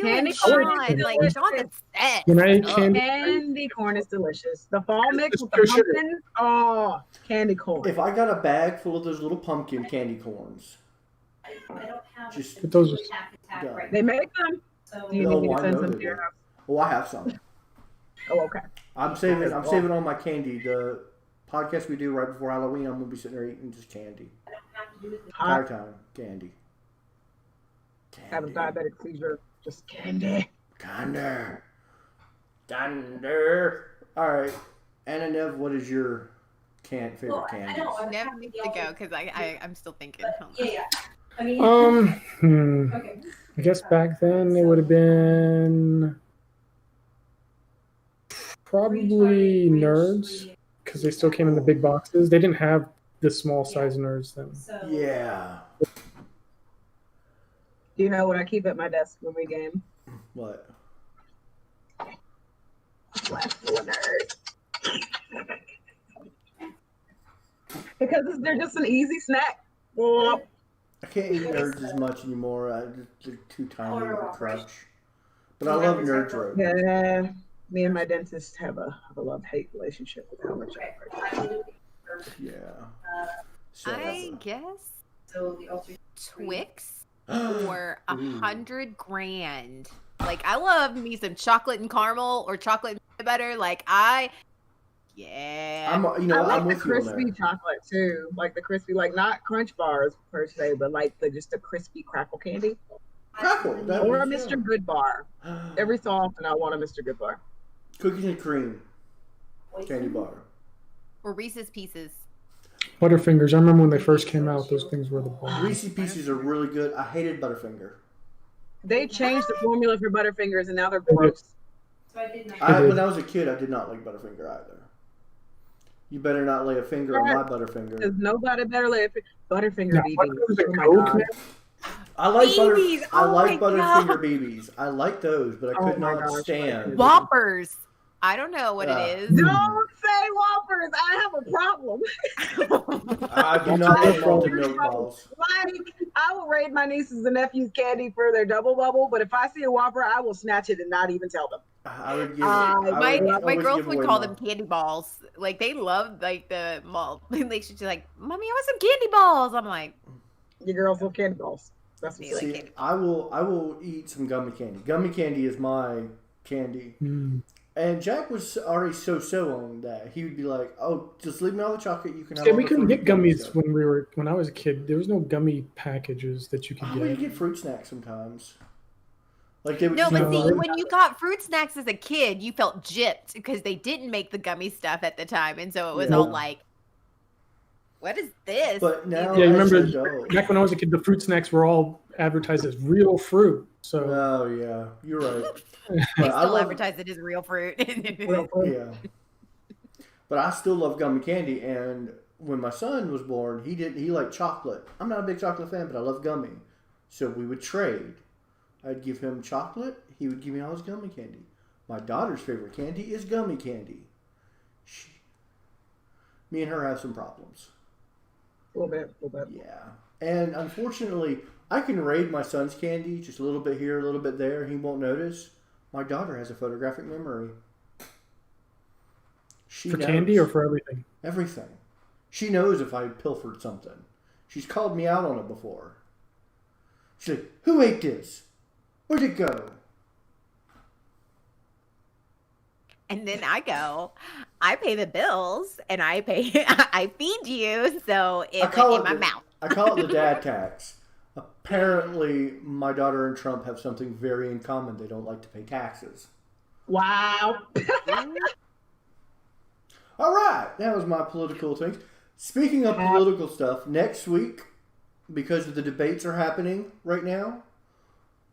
Candy Sean. corn is Like delicious. Sean's obsessed. When I eat candy, Candy corn is delicious. The fall mix with the It's sugar. pumpkin. Oh, candy corn. If I got a bag full of those little pumpkin candy corns, just but those are done. They make them. Do you No, need me to I send know some they to your do. house? Oh, I have some. Oh, okay. I'm saving all my candy. The podcast we do right before Halloween, I'm gonna be sitting there eating just candy. Entire time, candy. Have a diabetic seizure. Just candy. Thunder. All right, Anna Nev, what is your favorite candy? Never needs to go because I'm still thinking. I mean, okay. I guess back then it would have been probably Nerds because they still came in the big boxes. They didn't have the small size Nerds then. So, Yeah. Do you know what I keep at my desk when we game? What? Because they're just an easy snack. Oh, I can't eat Nerds as much anymore. They're too tiny of a crunch. But I love Nerds Road. yeah. Me and my dentist have a love-hate relationship with how much I like it. Yeah. So, I guess So the alternate Twix for $100 grand. Like I love me some chocolate and caramel or chocolate and peanut butter. Like I'm I I'm like with the you on crispy that. chocolate too, like the crispy, like not Crunch bars per se, but like just the crispy crackle candy Crackle. That or a was, Mr. Good bar. Every so often, I want a Mr. Good bar. Cookies and cream candy bar. or Reese's Pieces. Butterfingers. I remember when they first came out; those things were the bomb. Reese's Pieces are really good. I hated Butterfinger. They changed the formula for Butterfingers, and now they're gross. So I did not. When I was a kid, I did not like Butterfinger either. You better not lay a finger on my Butterfinger. Because nobody better lay a Butterfinger No, BB. Butterfinger's a Oh my Coke, God. man. I like BBs. I Oh like my Butterfinger God. BBs. I like those, but I Oh could my not gosh. stand. Whoppers. I don't know what it is. Don't say Whoppers. I have a problem. I do not like malted milk balls. Like, I will raid my nieces and nephews candy for their double bubble, but if I see a Whopper, I will snatch it and not even tell them. I would give. My girls would call them candy balls. Like they love like the malt. Like she's like, "Mommy, I want some candy balls." I'm like, "Your girls love candy balls." That's what see. I will eat some gummy candy. Gummy candy is my candy. And Jack was already so on that. He would be like, "Oh, just leave me all the chocolate. You can have." Yeah, we couldn't get gummies when I was a kid. There was no gummy packages that you could get. We get fruit snacks sometimes. Like they would no, but see, when you got fruit snacks as a kid, you felt gypped because they didn't make the gummy stuff at the time, and so it was all like, "What is this?" But now, yeah, you remember back when I was a kid, the fruit snacks were all advertised as real fruit. So, oh yeah, you're right. They still advertise it as real fruit. Yeah, but I still love gummy candy. And when my son was born, he liked chocolate. I'm not a big chocolate fan, but I love gummy. So we would trade. I'd give him chocolate. He would give me all his gummy candy. My daughter's favorite candy is gummy candy. Me and her have some problems. A little bit. Yeah. And unfortunately, I can raid my son's candy just a little bit here, a little bit there. He won't notice. My daughter has a photographic memory. For candy or for everything? Everything. She knows if I pilfered something. She's called me out on it before. She's like, "Who ate this? Where'd it go?" And then I go, I pay the bills and I feed you, so it's like in my mouth. I call it the dad tax. Apparently, my daughter and Trump have something very in common. They don't like to pay taxes. Wow. All right. That was my political things. Speaking of political stuff, next week, because the debates are happening right now,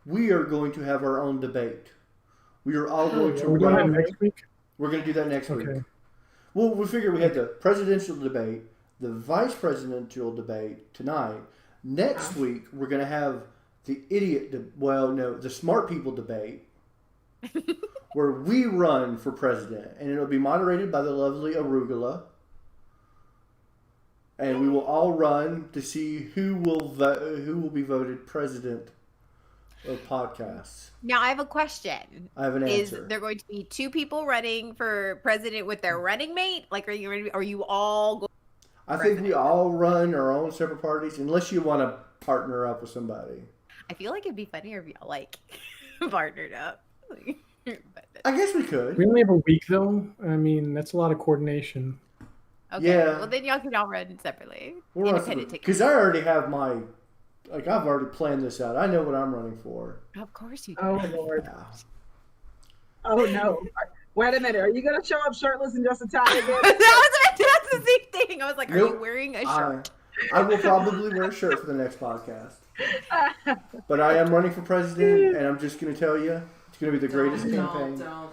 we are going to have our own debate. We are all going to run. Next week? We're going to do that next week. Well, we figured we had the presidential debate, the vice presidential debate tonight. Next week, we're going to have the the smart people debate, where we run for president, and it'll be moderated by the lovely Arugula. And we will all run to see who will be voted president of podcasts. Now I have a question. I have an answer. Is there going to be two people running for president with their running mate? Like, are you all going? I think we all run our own separate parties, unless you want to partner up with somebody. I feel like it'd be funnier if y'all like partnered up. I guess we could. We only have a week though. I mean, that's a lot of coordination. Okay. Yeah. Well, then y'all can all run separately. Independent tickets. Because I already have I've already planned this out. I know what I'm running for. Of course you do. Oh, Lord. Yeah. Oh, no. Wait a minute. Are you going to show up shirtless and just a tie again? That's the same thing. I was like, are you wearing a shirt? I will probably wear a shirt for the next podcast. But I am running for president, and I'm just going to tell you, it's going to be the greatest campaign. Don't.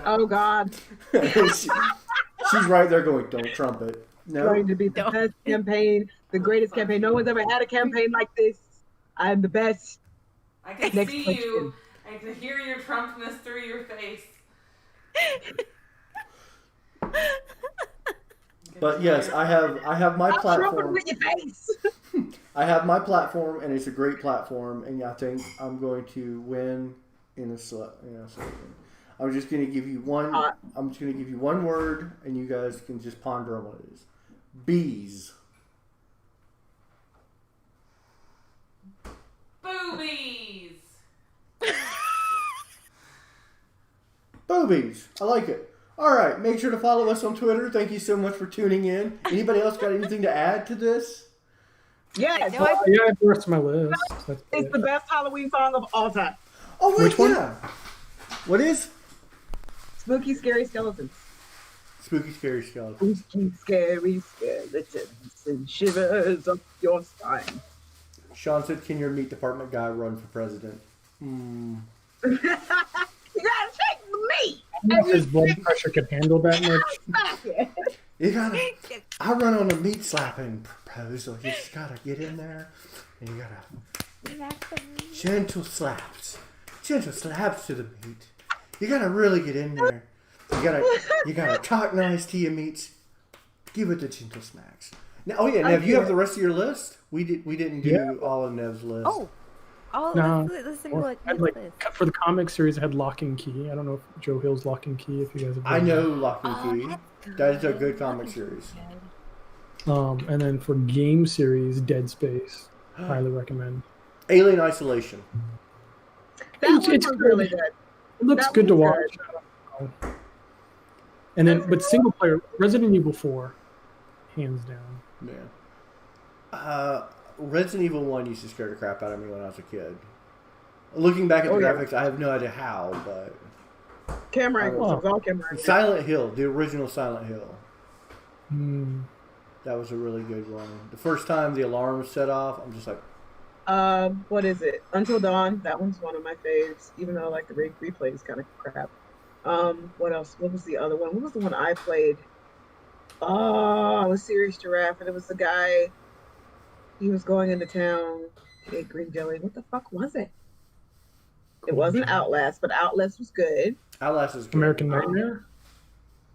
Oh, God. She's right there going, "Don't Trump it." No. It's going to be the best campaign, the greatest campaign. No one's ever had a campaign like this. I'm the best. I can Next see question. you. I can hear your Trumpness through your face. But yes, I have my platform. With your face. I have my platform, and it's a great platform, and I think I'm going to win in a second. I'm just going to give you one. I'm just going to give you one word, and you guys can just ponder on what it is. Bees. Boobies. Boobies. I like it. All right. Make sure to follow us on Twitter. Thank you so much for tuning in. Anybody else got anything to add to this? Yes. Yeah, I have the rest of my list. It's the best Halloween song of all time. Oh, wait, Which one? yeah. What is? Spooky, scary skeletons. Spooky, scary skeletons. Spooky, scary skeletons and shivers up your spine. Sean said, "Can your meat department guy run for president?" You gotta shake the me. I don't know if his blood pressure could handle that much. Stop it. You gotta. I run on a meat slapping proposal. You just gotta get in there, and you gotta gentle slaps to the meat. You gotta really get in there. You gotta talk nice to your meats. Give it the gentle smacks. Now, oh yeah, Nev, you have the rest of your list. We didn't do all of Nev's list. No. Listen to what I'd for the comic series, I had Lock and Key. I don't know if Joe Hill's Lock and Key. If you guys have. I know Lock and Key. That is a good comic series. And then for game series, Dead Space, highly recommend. Alien Isolation. That It's was really good. It looks That good to was watch. And then, but single player, Resident Evil 4, hands down. Yeah. Resident Evil 1 used to scare the crap out of me when I was a kid. Looking back at the graphics, I have no idea how, but... Camera angles. It was all camera angles. Silent Hill, the original Silent Hill. Hmm. That was a really good one. The first time the alarm set off, I'm just like... What is it? Until Dawn. That one's one of my faves, even though like the replay is kind of crap. What else? What was the other one? What was the one I played? Oh, it was Serious Giraffe, and it was the guy. He was going into town, ate green jelly. What the fuck was it? It wasn't Outlast, but Outlast was good. Outlast is good. American Nightmare?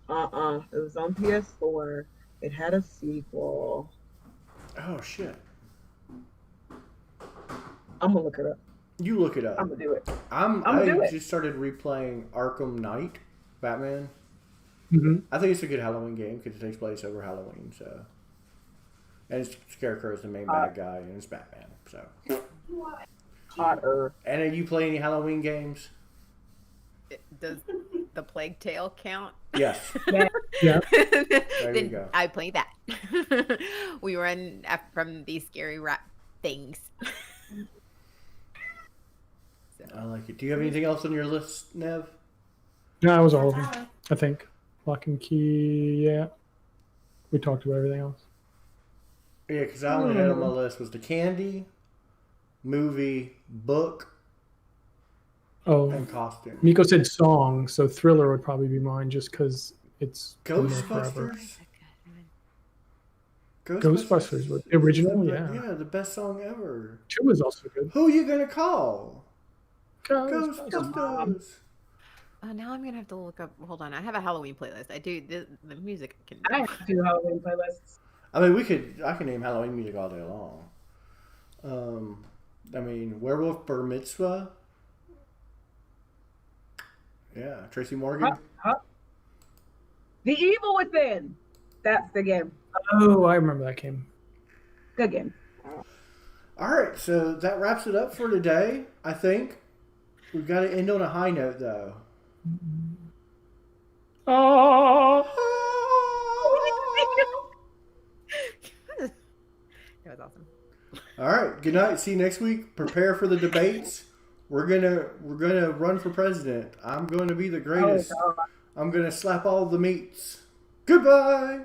It was on PS4. It had a sequel. Oh, shit. I'm gonna look it up. You look it up. I'm gonna do it. I just started replaying Arkham Knight, Batman. Mm-hmm. I think it's a good Halloween game because it takes place over Halloween. So, and Scarecrow is the main bad guy, and it's Batman. So, Hotter. and you play any Halloween games? Does the Plague Tale count? Yes. Yeah. There you go. I play that. We run from these scary rat things. I like it. Do you have anything else on your list, Nev? No, that was all of them, I think. Lock and Key, yeah. We talked about everything else. Yeah, because I only had on my list was the candy, movie, book, Oh, and costume. Miko said song, so Thriller would probably be mine just because it's been there forever. Ghostbusters. Ghostbusters, the original, yeah. Yeah, the best song ever. 2 is also good. Who you gonna call? Ghostbusters. Ghostbusters. Now I'm gonna have to look up. Hold on, I have a Halloween playlist. I do the music can. I have to do Halloween playlists. I mean, I can name Halloween music all day long. I mean, Werewolf Bar Mitzvah. Yeah, Tracy Morgan. The Evil Within. That's the game. Oh, I remember that game. Good game. All right, so that wraps it up for today. I think we've got to end on a high note, though. Oh. That was awesome. All right, good night. See you next week. Prepare for the debates. We're gonna run for president. I'm going to be the greatest. Oh, God. I'm gonna slap all the meats. Goodbye.